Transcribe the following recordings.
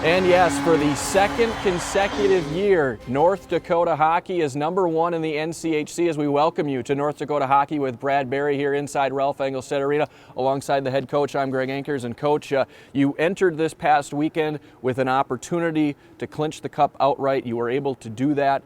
And yes, for the second consecutive year, North Dakota hockey is #1 in the NCHC as we welcome you to North Dakota hockey with Brad Berry here inside Ralph Engelstad Arena alongside the head coach. I'm Greg Ankers. And Coach, you entered this past weekend with an opportunity to clinch the cup outright. You were able to do that.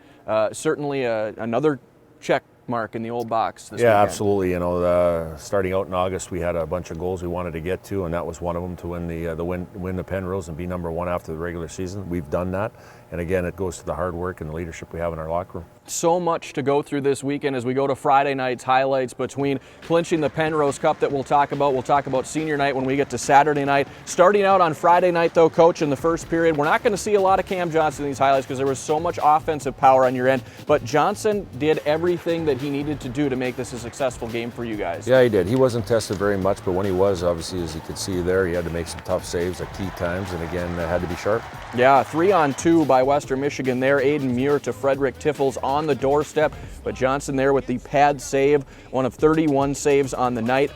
Certainly another check mark in the old box this weekend. Absolutely. You know, starting out in August, we had a bunch of goals we wanted to get to, and that was one of them, to win the Penrose and be #1 after the regular season. We've done that, and again, it goes to the hard work and the leadership we have in our locker room. So much to go through this weekend as we go to Friday night's highlights between clinching the Penrose Cup that we'll talk about. We'll talk about senior night when we get to Saturday night. Starting out on Friday night, though, Coach, in the first period, we're not going to see a lot of Cam Johnson in these highlights because there was so much offensive power on your end. But Johnson did everything that he needed to do to make this a successful game for you guys. Yeah, he did. He wasn't tested very much, but when he was, obviously, as you could see there, he had to make some tough saves at key times, and again, had to be sharp. Yeah, 3-on-2 by Western Michigan there. Aiden Muir to Frederick Tiffels on the doorstep. But Johnson there with the pad save, one of 31 saves on the night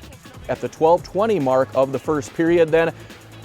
at the 12:20 mark of the first period then.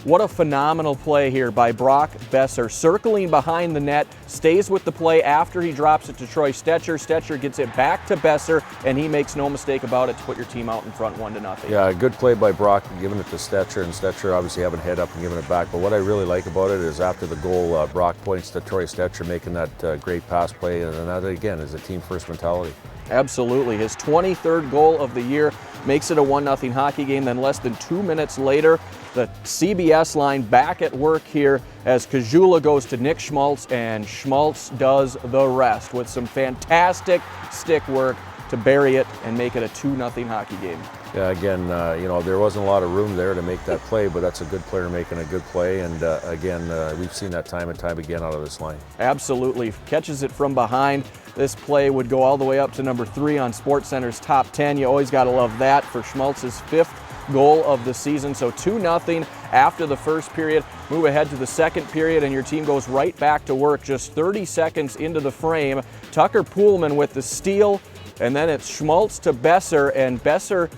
What a phenomenal play here by Brock Besser, circling behind the net, stays with the play after he drops it to Troy Stetcher. Stetcher gets it back to Besser, and he makes no mistake about it to put your team out in front 1-0. Yeah, good play by Brock, giving it to Stetcher, and Stetcher obviously having head up and giving it back. But what I really like about it is after the goal, Brock points to Troy Stetcher making that great pass play, and that, again, is a team-first mentality. Absolutely. His 23rd goal of the year makes it a 1-0 hockey game. Then less than 2 minutes later, the CBS line back at work here as Kajula goes to Nick Schmaltz, and Schmaltz does the rest with some fantastic stick work to bury it and make it a 2-0 hockey game. Yeah, again, you know, there wasn't a lot of room there to make that play, but that's a good player making a good play, and again, we've seen that time and time again out of this line. Absolutely. Catches it from behind. This play would go all the way up to #3 on SportsCenter's top 10. You always got to love that for Schmaltz's 5th goal of the season. So 2-0 after the first period. Move ahead to the second period, and your team goes right back to work just 30 seconds into the frame. Tucker Poolman with the steal, and then it's Schmaltz to Besser, and Besser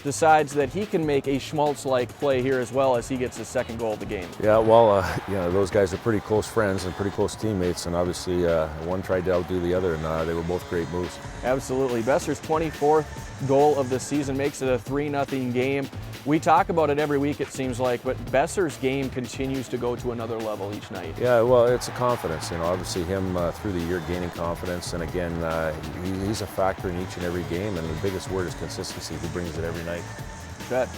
decides that he can make a Schmaltz-like play here as well as he gets his second goal of the game. Yeah, well, you know, those guys are pretty close friends and pretty close teammates, and obviously one tried to outdo the other, and they were both great moves. Absolutely. Besser's 24th goal of the season makes it a 3-0 game. We talk about it every week, it seems like, but Besser's game continues to go to another level each night. Yeah, well, it's a confidence. You know, obviously him through the year gaining confidence, and again, he's a factor in each and every game, and the biggest word is consistency. He brings it every night.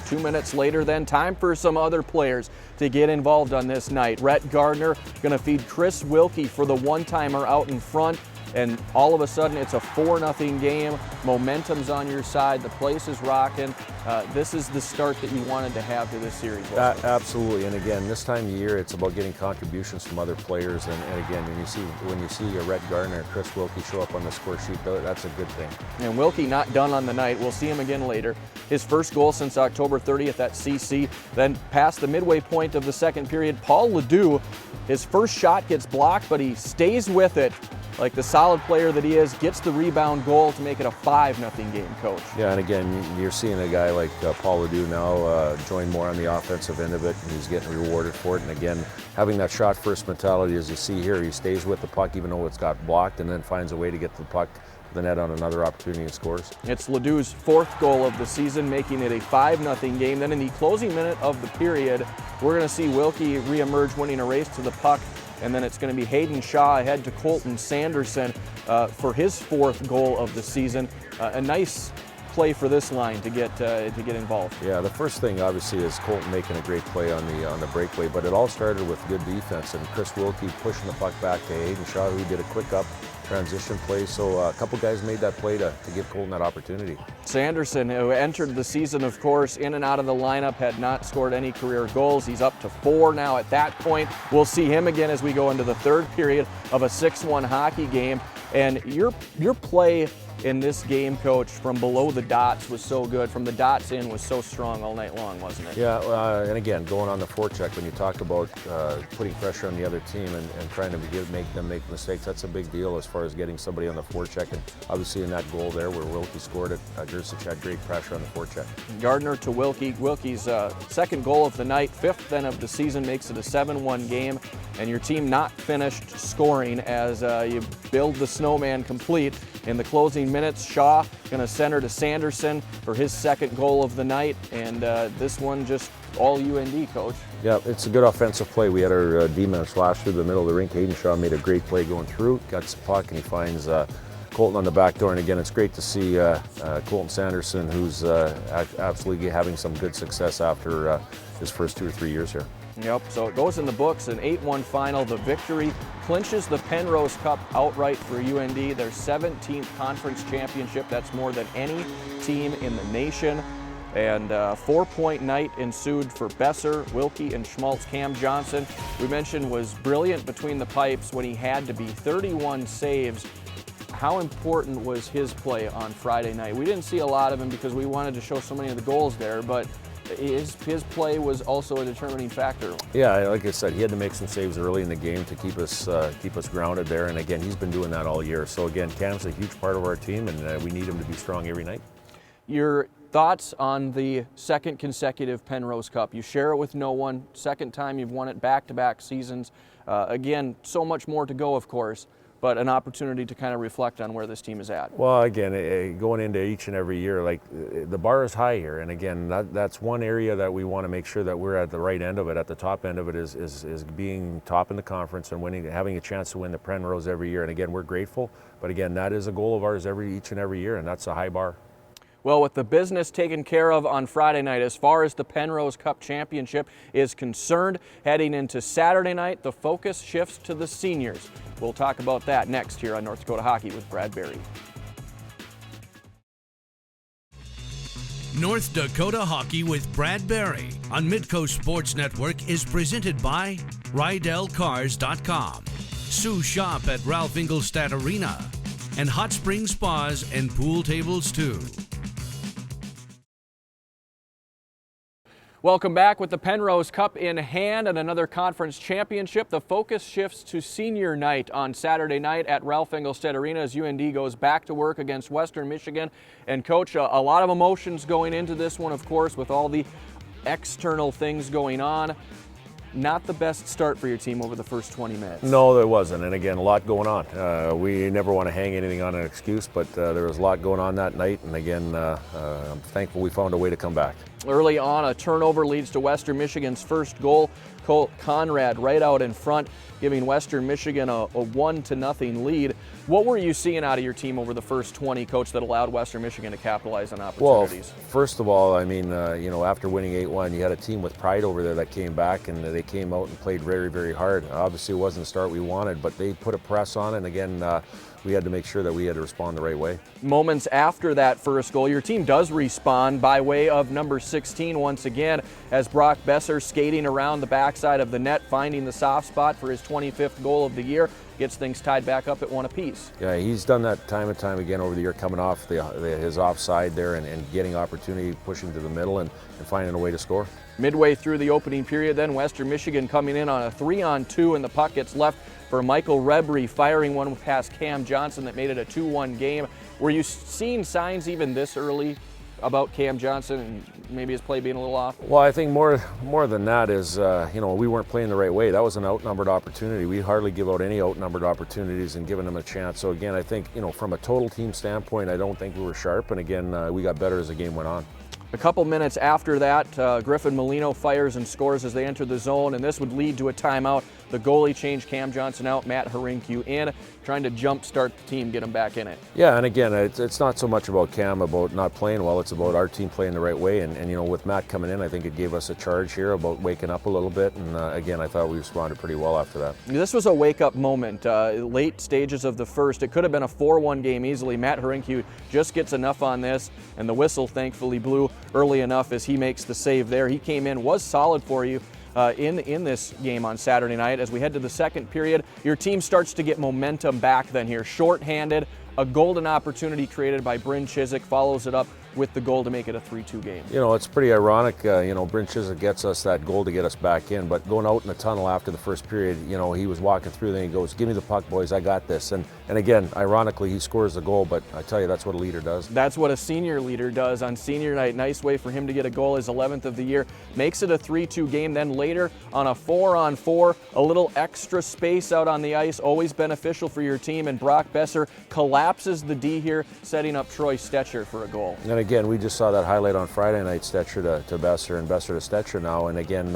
2 minutes later then, time for some other players to get involved on this night. Rhett Gardner going to feed Chris Wilkie for the one-timer out in front. And all of a sudden, it's a 4-0 game. Momentum's on your side. The place is rocking. This is the start that you wanted to have to this series. Absolutely. And again, this time of year, it's about getting contributions from other players. And again, when you see Rhett Gardner and Chris Wilkie show up on the score sheet, that's a good thing. And Wilkie not done on the night. We'll see him again later. His first goal since October 30th at CC. Then past the midway point of the second period, Paul Ledoux, his first shot gets blocked, but he stays with it. Like the solid player that he is, gets the rebound goal to make it a 5-0 game, Coach. Yeah, and again, you're seeing a guy like Paul Ledoux now join more on the offensive end of it, and he's getting rewarded for it. And again, having that shot-first mentality, as you see here, he stays with the puck even though it's got blocked, and then finds a way to get the puck to the net on another opportunity and scores. It's Ledoux's 4th goal of the season, making it a 5-0 game. Then in the closing minute of the period, we're going to see Wilkie reemerge, winning a race to the puck. And then it's going to be Hayden Shaw ahead to Colton Sanderson for his 4th goal of the season. A nice play for this line to get involved. Yeah, the first thing obviously is Colton making a great play on the breakaway, but it all started with good defense and Chris Wilkie pushing the puck back to Hayden Shaw, who did a quick up transition play. So a couple guys made that play to give Colton that opportunity. Sanderson, who entered the season, of course, in and out of the lineup, had not scored any career goals. He's up to 4 now at that point. We'll see him again as we go into the third period of a 6-1 hockey game. And your play in this game, Coach, from below the dots was so good. From the dots in was so strong all night long, wasn't it? Yeah, and again, going on the forecheck, when you talk about putting pressure on the other team and trying to make them make mistakes, that's a big deal as far as getting somebody on the forecheck. And obviously in that goal there where Wilkie scored it, Gersic had great pressure on the forecheck. Gardner to Wilkie. Wilkie's second goal of the night, fifth then of the season, makes it a 7-1 game. And your team not finished scoring as you build the snowman complete. In the closing minutes, Shaw going to center to Sanderson for his second goal of the night, and this one just all UND, Coach. Yeah, it's a good offensive play. We had our D-man slash through the middle of the rink. Hayden Shaw made a great play going through, got the puck, and he finds Colton on the back door. And again, it's great to see Colton Sanderson, who's absolutely having some good success after his first 2 or 3 years here. Yep, so it goes in the books, an 8-1 final. The victory clinches the Penrose Cup outright for UND, their 17th conference championship. That's more than any team in the nation. And a 4-point night ensued for Besser, Wilkie, and Schmaltz. Cam Johnson, we mentioned, was brilliant between the pipes when he had to be. 31 saves. How important was his play on Friday night? We didn't see a lot of him because we wanted to show so many of the goals there, but his play was also a determining factor. Yeah, like I said, he had to make some saves early in the game to keep us grounded there. And again, he's been doing that all year. So again, Cam's a huge part of our team, and we need him to be strong every night. Your thoughts on the second consecutive Penrose Cup? You share it with no one. Second time you've won it back-to-back seasons. Again, so much more to go, of course, but an opportunity to kind of reflect on where this team is at. Well, again, going into each and every year, like the bar is high here, and again, that's one area that we want to make sure that we're at the right end of it. At the top end of it is being top in the conference and winning, having a chance to win the Penrose every year. And again, we're grateful, but again, that is a goal of ours each and every year, and that's a high bar. Well, with the business taken care of on Friday night, as far as the Penrose Cup Championship is concerned, heading into Saturday night, the focus shifts to the seniors. We'll talk about that next here on North Dakota Hockey with Brad Berry. North Dakota Hockey with Brad Berry on Midco Sports Network is presented by RydellCars.com, Sue Shop at Ralph Ingolstadt Arena, and Hot Spring Spas and Pool Tables too. Welcome back. With the Penrose Cup in hand and another conference championship, the focus shifts to senior night on Saturday night at Ralph Ingolstadt Arena as UND goes back to work against Western Michigan. And Coach, a lot of emotions going into this one, of course, with all the external things going on. Not the best start for your team over the first 20 minutes. No, there wasn't, and again, a lot going on. We never want to hang anything on an excuse, but there was a lot going on that night, and again, I'm thankful we found a way to come back. Early on, a turnover leads to Western Michigan's first goal. Colt Conrad right out in front, giving Western Michigan a 1-0 lead. What were you seeing out of your team over the first 20, Coach, that allowed Western Michigan to capitalize on opportunities? Well, first of all, I mean, after winning 8-1, you had a team with pride over there that came back, and they came out and played very, very hard. Obviously, it wasn't the start we wanted, but they put a press on it, and again, we had to make sure that we had to respond the right way. Moments after that first goal, your team does respond by way of number 16 once again, as Brock Besser skating around the backside of the net, finding the soft spot for his 25th goal of the year, gets things tied back up at 1 apiece. Yeah, he's done that time and time again over the year, coming off his offside there and getting opportunity, pushing to the middle and finding a way to score. Midway through the opening period, then Western Michigan coming in on a 3-on-2, and the puck gets left for Michael Rebry, firing one past Cam Johnson that made it a 2-1 game. Were you seeing signs even this early about Cam Johnson and maybe his play being a little off? Well, I think more than that is, we weren't playing the right way. That was an outnumbered opportunity. We hardly give out any outnumbered opportunities and giving them a chance. So again, I think, from a total team standpoint, I don't think we were sharp. And again, we got better as the game went on. A couple minutes after that, Griffin Molino fires and scores as they enter the zone, and this would lead to a timeout. The goalie changed Cam Johnson out, Matt Harinkyu in, trying to jump-start the team, get him back in it. Yeah, and again, it's not so much about Cam, about not playing well. It's about our team playing the right way. And with Matt coming in, I think it gave us a charge here about waking up a little bit. And again, I thought we responded pretty well after that. This was a wake-up moment. Late stages of the first, it could have been a 4-1 game easily. Matt Harinkyu just gets enough on this, and the whistle thankfully blew early enough as he makes the save there. He came in, was solid for you in this game on Saturday night. As we head to the second period, your team starts to get momentum back then here. Short-handed, A golden opportunity created by Bryn Chiswick follows it up with the goal to make it a 3-2 game. You know, it's pretty ironic, Bryn Chiswick gets us that goal to get us back in, but going out in the tunnel after the first period, he was walking through there and he goes, "Give me the puck, boys, I got this." And again, ironically, he scores the goal, but I tell you, that's what a leader does. That's what a senior leader does on senior night. Nice way for him to get a goal, his 11th of the year. Makes it a 3-2 game. Then later on a 4-on-4, a little extra space out on the ice, always beneficial for your team, and Brock Besser collapses the D here, setting up Troy Stetcher for a goal. And again, we just saw that highlight on Friday night, Stetcher to Besser and Besser to Stetcher now. And again,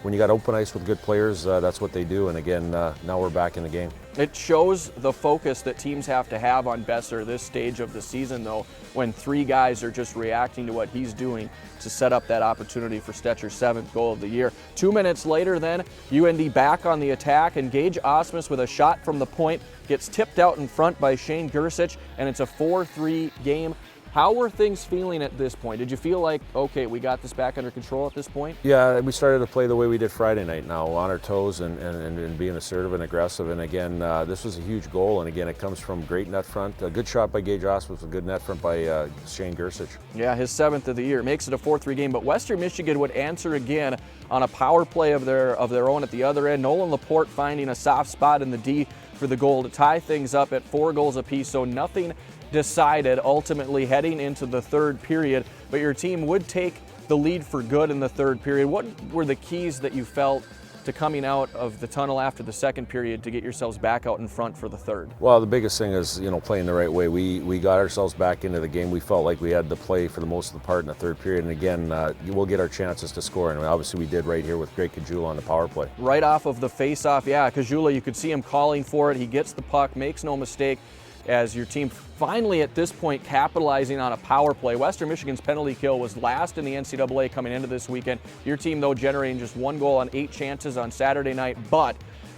when you got open ice with good players, that's what they do. And again, now we're back in the game. It shows the focus that teams have to have on Besser this stage of the season, though, when three guys are just reacting to what he's doing to set up that opportunity for Stetcher's 7th goal of the year. 2 minutes later then, UND back on the attack, and Gage Osmus with a shot from the point gets tipped out in front by Shane Gersich, and it's a 4-3 game. How were things feeling at this point? Did you feel like, okay, we got this back under control at this point? Yeah, we started to play the way we did Friday night now, on our toes and being assertive and aggressive. And again, this was a huge goal. And again, it comes from great net front. A good shot by Gage Osmus, a good net front by Shane Gersich. Yeah, his 7th of the year. Makes it a 4-3 game. But Western Michigan would answer again on a power play of their own at the other end. Nolan Laporte finding a soft spot in the D for the goal to tie things up at 4 goals apiece. So nothing decided ultimately heading into the third period, but your team would take the lead for good in the third period. What were the keys that you felt to coming out of the tunnel after the second period to get yourselves back out in front for the third? Well, the biggest thing is, playing the right way. We got ourselves back into the game. We felt like we had the play for the most of the part in the third period, and again, we'll get our chances to score, and obviously we did right here with Drake Kajula on the power play. Right off of the face-off, yeah, Kajula, you could see him calling for it. He gets the puck, makes no mistake, as your team finally at this point capitalizing on a power play. Western Michigan's penalty kill was last in the NCAA coming into this weekend. Your team, though, generating just 1 goal on 8 chances on Saturday night, but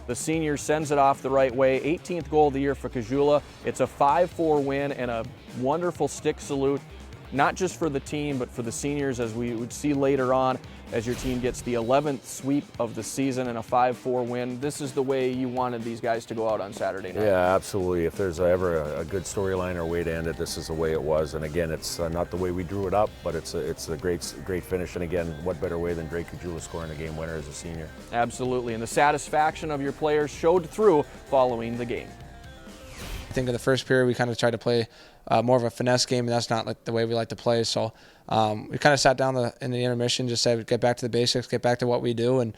the senior sends it off the right way. 18th goal of the year for Kajula. It's a 5-4 win and a wonderful stick salute, not just for the team, but for the seniors, as we would see later on, as your team gets the 11th sweep of the season and a 5-4 win. This is the way you wanted these guys to go out on Saturday night. Yeah, absolutely. If there's ever a good storyline or way to end it, this is the way it was. And again, it's not the way we drew it up, but it's a great finish. And again, what better way than Drake Kajula scoring a game winner as a senior? Absolutely, and the satisfaction of your players showed through following the game. I think in the first period we kind of tried to play more of a finesse game, and that's not like the way we like to play. So we kind of sat down in the intermission, just said get back to the basics, get back to what we do, and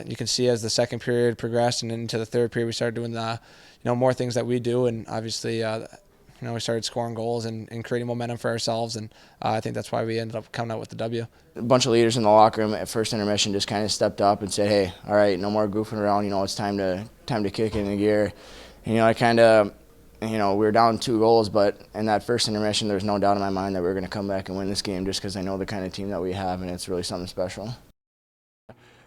you can see as the second period progressed and into the third period, we started doing the more things that we do, and obviously we started scoring goals and creating momentum for ourselves, and I think that's why we ended up coming out with the W. A bunch of leaders in the locker room at first intermission just kind of stepped up and said, "Hey, all right, no more goofing around. It's time to kick it into gear." And, I kind of. We were down 2 goals, but in that first intermission, there was no doubt in my mind that we were going to come back and win this game just because I know the kind of team that we have, and it's really something special.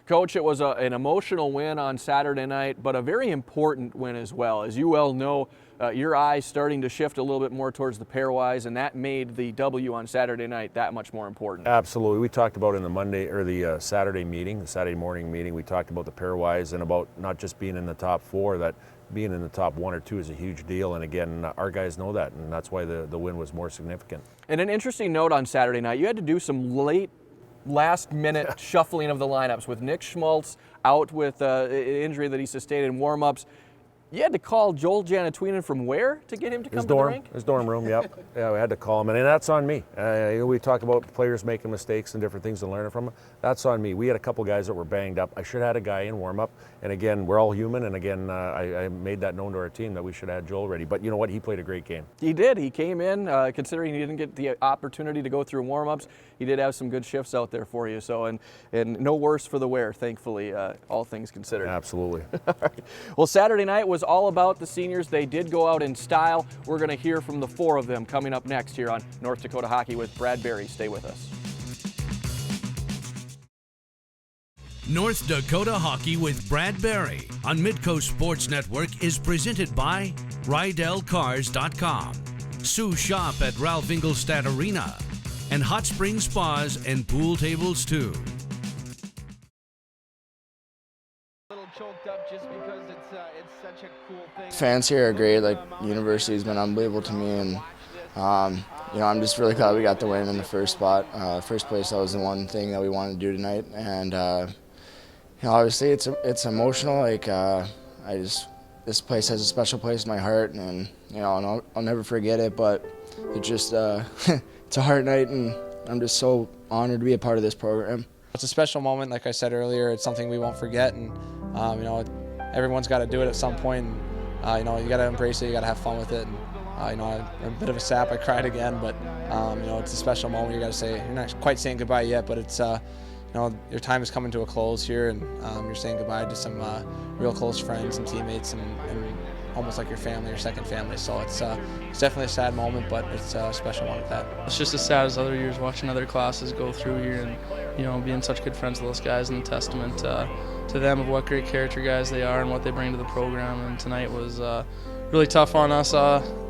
Coach, it was an emotional win on Saturday night, but a very important win as well. As you well know, your eyes starting to shift a little bit more towards the pairwise, and that made the W on Saturday night that much more important. Absolutely. We talked about in the Saturday meeting, the Saturday morning meeting, we talked about the pairwise and about not just being in the top 4, that being in the top 1 or 2 is a huge deal, and again, our guys know that, and that's why the win was more significant. And an interesting note on Saturday night, you had to do some last-minute shuffling of the lineups with Nick Schmaltz out with an injury that he sustained in warm-ups. You had to call Joel Janatuinen from where to get him to come to the rink? His dorm room, yep. Yeah, we had to call him, and that's on me. We talk about players making mistakes and different things and learning from them. That's on me. We had a couple guys that were banged up. I should have had a guy in warm-up, and again, we're all human, and again, I made that known to our team that we should have had Joel ready. But you know what? He played a great game. He did. He came in, considering he didn't get the opportunity to go through warm-ups, he did have some good shifts out there for you. So, and no worse for the wear, thankfully, all things considered. Absolutely. All right. Well, Saturday night was all about the seniors. They did go out in style. We're going to hear from the 4 of them coming up next here on North Dakota Hockey with Brad Berry. Stay with us. North Dakota Hockey with Brad Berry on Midco Sports Network is presented by RydellCars.com, Sue Shop at Ralph Ingolstadt Arena, and Hot Springs Spas and Pool Tables too. A little choked up just because it's such Fans here are great. Like, university has been unbelievable to me, and I'm just really glad we got the win in the first spot. First place, that was the one thing that we wanted to do tonight, and obviously it's emotional. Like, this place has a special place in my heart, and I'll never forget it. But it just it's a hard night, and I'm just so honored to be a part of this program. It's a special moment, like I said earlier. It's something we won't forget, and everyone's got to do it at some point. And, you got to embrace it. You got to have fun with it. And, I'm a bit of a sap. I cried again, but it's a special moment. You got to say you're not quite saying goodbye yet, but it's your time is coming to a close here, and you're saying goodbye to some real close friends and teammates, and almost like your family, your second family. So it's definitely a sad moment, but it's a special one at that. It's just as sad as other years watching other classes go through here, and being such good friends with those guys, and a testament to them of what great character guys they are and what they bring to the program. And tonight was really tough on us,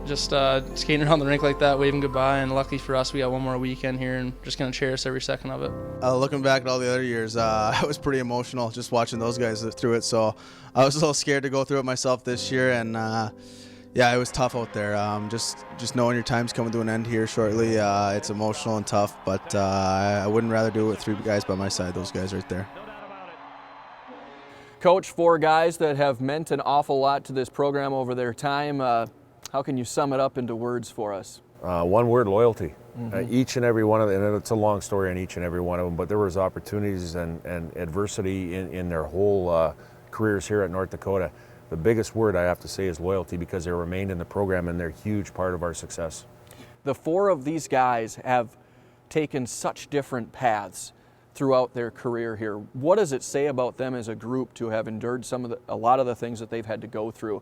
just skating around the rink like that, waving goodbye. And lucky for us, we got one more weekend here, and just gonna cherish every second of it. Looking back at all the other years, I was pretty emotional just watching those guys through it. So I was a little scared to go through it myself this year, and it was tough out there. Just knowing your time's coming to an end here shortly, it's emotional and tough. But I wouldn't rather do it with three guys by my side. Those guys right there. Coach, four guys that have meant an awful lot to this program over their time. How can you sum it up into words for us? One word: loyalty. Each and every one of them, and it's a long story on each and every one of them, but there was opportunities and adversity in their whole careers here at North Dakota. The biggest word I have to say is loyalty, because they remained in the program, and they're a huge part of our success. The four of these guys have taken such different paths throughout their career here. What does it say about them as a group to have endured a lot of the things that they've had to go through?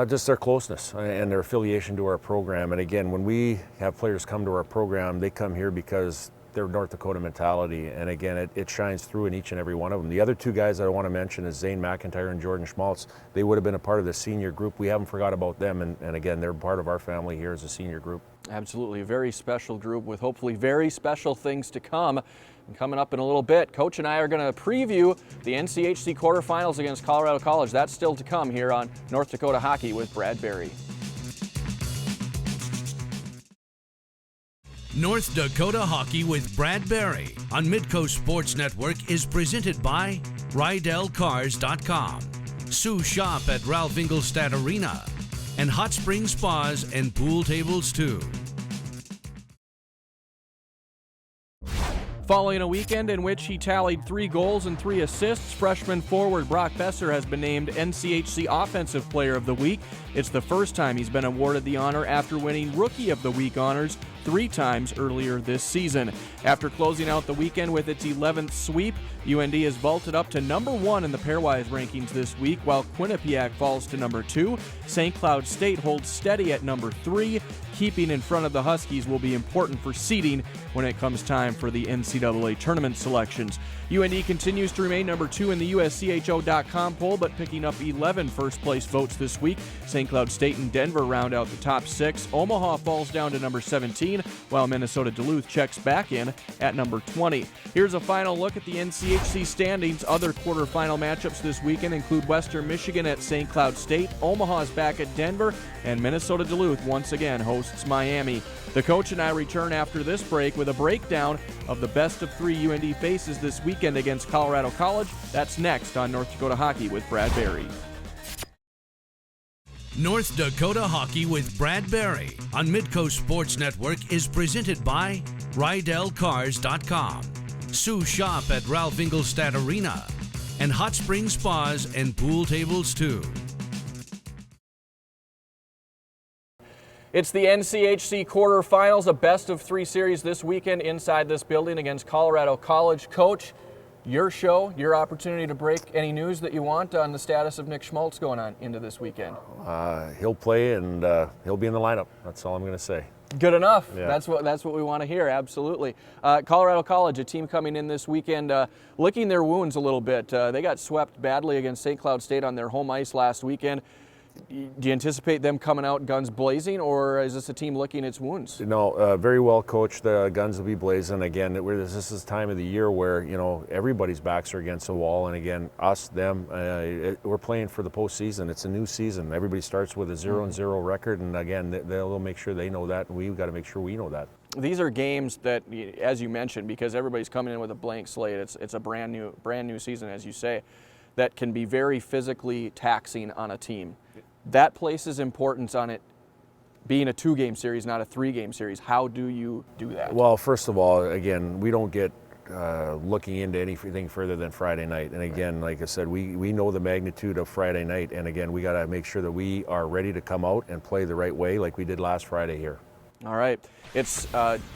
Just their closeness and their affiliation to our program. And again, when we have players come to our program, they come here because their North Dakota mentality, and again, it shines through in each and every one of them. The other two guys that I want to mention is Zane McIntyre and Jordan Schmaltz. They would have been a part of the senior group. We haven't forgot about them, and again, they're part of our family here as a senior group. Absolutely, a very special group with hopefully very special things to come. And coming up in a little bit, Coach and I are going to preview the NCHC quarterfinals against Colorado College. That's still to come here on North Dakota Hockey with Brad Berry. North Dakota Hockey with Brad Berry on Midco Sports Network is presented by RydellCars.com, Sue Shop at Ralph Ingolstadt Arena, and Hot Spring Spas and Pool Tables too. Following a weekend in which he tallied 3 goals and 3 assists, freshman forward Brock Besser has been named NCHC Offensive Player of the Week. It's the first time he's been awarded the honor after winning Rookie of the Week honors 3 times earlier this season. After closing out the weekend with its 11th sweep, UND has vaulted up to number 1 in the pairwise rankings this week, while Quinnipiac falls to number 2. St. Cloud State holds steady at number 3. Keeping in front of the Huskies will be important for seeding when it comes time for the NCAA tournament selections. UND continues to remain number 2 in the USCHO.com poll, but picking up 11 first-place votes this week. St. Cloud State and Denver round out the top 6. Omaha falls down to number 17, while Minnesota Duluth checks back in at number 20. Here's a final look at the NCHC standings. Other quarterfinal matchups this weekend include Western Michigan at St. Cloud State, Omaha's back at Denver, and Minnesota Duluth once again hosts Miami. The coach and I return after this break with a breakdown of the best of 3 UND faces this weekend against Colorado College. That's next on North Dakota Hockey with Brad Berry. North Dakota Hockey with Brad Berry on Midco Sports Network is presented by RydellCars.com, Sue Shop at Ralph Ingolstadt Arena, and Hot Spring Spas and Pool Tables too. It's the NCHC quarterfinals, a best-of-3 series this weekend inside this building against Colorado College. Coach, your show, your opportunity to break any news that you want on the status of Nick Schmaltz going on into this weekend. He'll play, and he'll be in the lineup. That's all I'm going to say. Good enough. Yeah. That's what we want to hear, absolutely. Colorado College, a team coming in this weekend, licking their wounds a little bit. They got swept badly against St. Cloud State on their home ice last weekend. Do you anticipate them coming out guns blazing, or is this a team licking its wounds? No, very well coached. The guns will be blazing. Again, this is time of the year where, you know, everybody's backs are against the wall. And again, us, them, we're playing for the postseason. It's a new season. Everybody starts with a 0-0 record. And again, they'll make sure they know that, and we've got to make sure we know that. These are games that, as you mentioned, because everybody's coming in with a blank slate, it's a brand new season, as you say, that can be very physically taxing on a team. That places importance on it being a 2-game series, not a 3-game series. How do you do that? Well, first of all, again, we don't get looking into anything further than Friday night. And again, like I said, we know the magnitude of Friday night. And again, we got to make sure that we are ready to come out and play the right way like we did last Friday here. All right. It's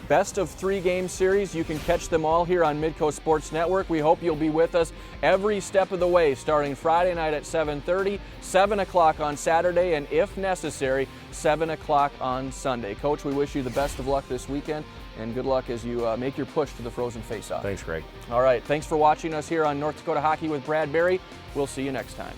best of 3-game series. You can catch them all here on Midco Sports Network. We hope you'll be with us every step of the way, starting Friday night at 7:30, 7 o'clock on Saturday, and if necessary, 7 o'clock on Sunday. Coach, we wish you the best of luck this weekend, and good luck as you make your push to the Frozen Face-Off. Thanks, Greg. All right. Thanks for watching us here on North Dakota Hockey with Brad Berry. We'll see you next time.